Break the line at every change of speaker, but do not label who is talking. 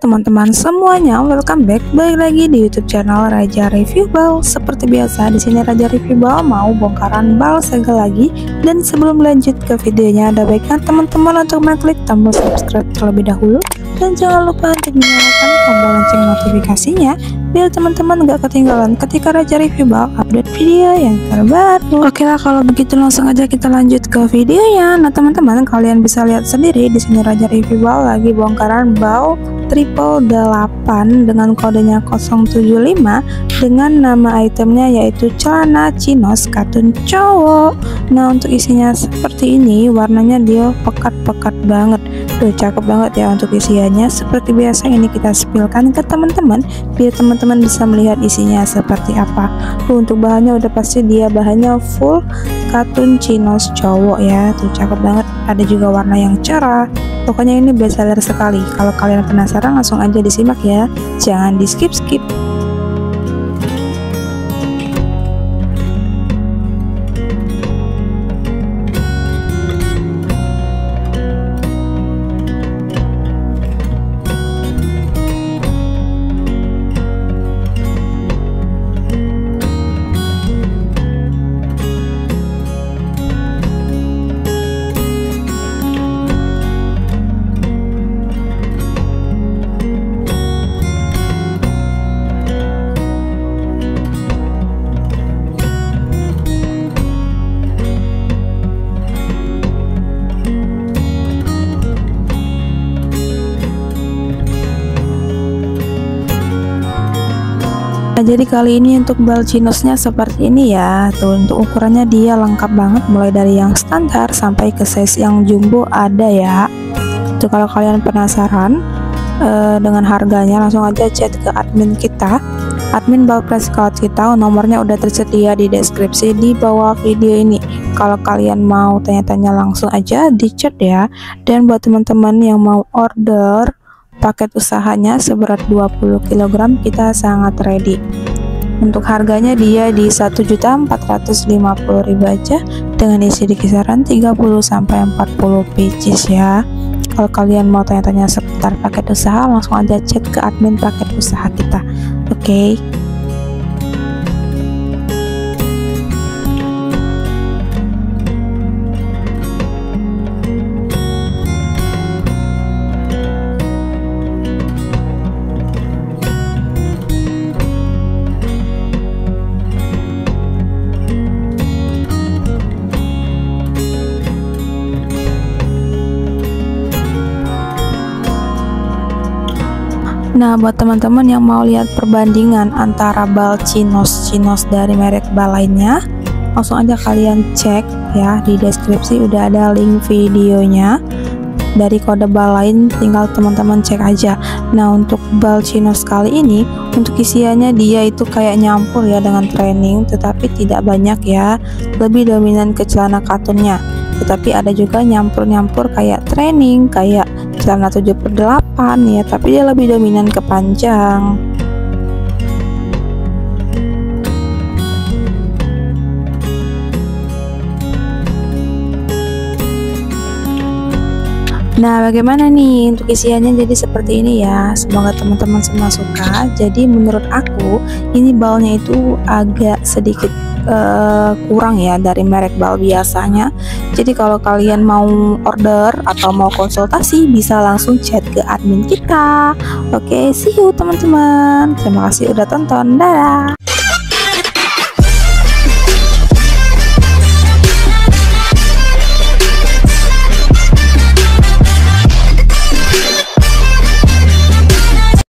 teman-teman semuanya, welcome back, balik lagi di YouTube channel Raja Review Bal. Seperti biasa, di sini Raja Review Bal mau bongkaran bal segel lagi. Dan sebelum lanjut ke videonya, ada baiknya teman-teman untuk mengklik tombol subscribe terlebih dahulu. Dan jangan lupa untuk menyalakan tombol lonceng notifikasinya, biar teman-teman gak ketinggalan ketika Raja Review Bal update video yang terbaru. Oke lah, kalau begitu langsung aja kita lanjut ke videonya. Nah teman-teman, kalian bisa lihat sendiri di sini Raja Review Bal lagi bongkaran bal triple 8 dengan kodenya 075 dengan nama itemnya yaitu celana chinos katun cowok. Nah untuk isinya seperti ini, warnanya dia pekat-pekat banget. Tuh cakep banget ya untuk isiannya. Seperti biasa ini kita spillkan ke teman-teman biar teman-teman bisa melihat isinya seperti apa. Tuh untuk bahannya udah pasti dia bahannya full katun chinos cowok ya. Tuh cakep banget, ada juga warna yang cerah. Pokoknya ini best seller sekali. Kalau kalian penasaran langsung aja disimak ya, jangan di skip-skip. Nah, jadi kali ini untuk bal chinosnya seperti ini ya. Tuh untuk ukurannya dia lengkap banget, mulai dari yang standar sampai ke size yang jumbo ada ya. Tuh kalau kalian penasaran dengan harganya, langsung aja chat ke admin kita, admin bal press scout kita. Nomornya udah tersedia di deskripsi di bawah video ini. Kalau kalian mau tanya-tanya langsung aja di chat ya. Dan buat teman-teman yang mau order paket usahanya seberat 20 kg, kita sangat ready. Untuk harganya dia di 1.450.000 aja dengan isi di kisaran 30-40 pieces ya. Kalau kalian mau tanya-tanya seputar paket usaha, langsung aja chat ke admin paket usaha kita. Oke. Nah buat teman-teman yang mau lihat perbandingan antara bal chinos dari merek bal lainnya, langsung aja kalian cek ya, di deskripsi udah ada link videonya. Dari kode bal lain tinggal teman-teman cek aja. Nah untuk bal chinos kali ini, untuk isiannya dia itu kayak nyampur ya dengan training, tetapi tidak banyak ya, lebih dominan ke celana katunnya. Tetapi ada juga nyampur-nyampur kayak training, kayak celana 7/8 ya, tapi dia lebih dominan ke panjang. Nah bagaimana nih untuk isiannya, jadi seperti ini ya. Semoga teman-teman semua suka. Jadi menurut aku ini balnya itu agak sedikit kurang ya dari merek bal biasanya. Jadi kalau kalian mau order atau mau konsultasi, bisa langsung chat ke admin kita. Oke, see you teman-teman, terima kasih udah tonton, dadah.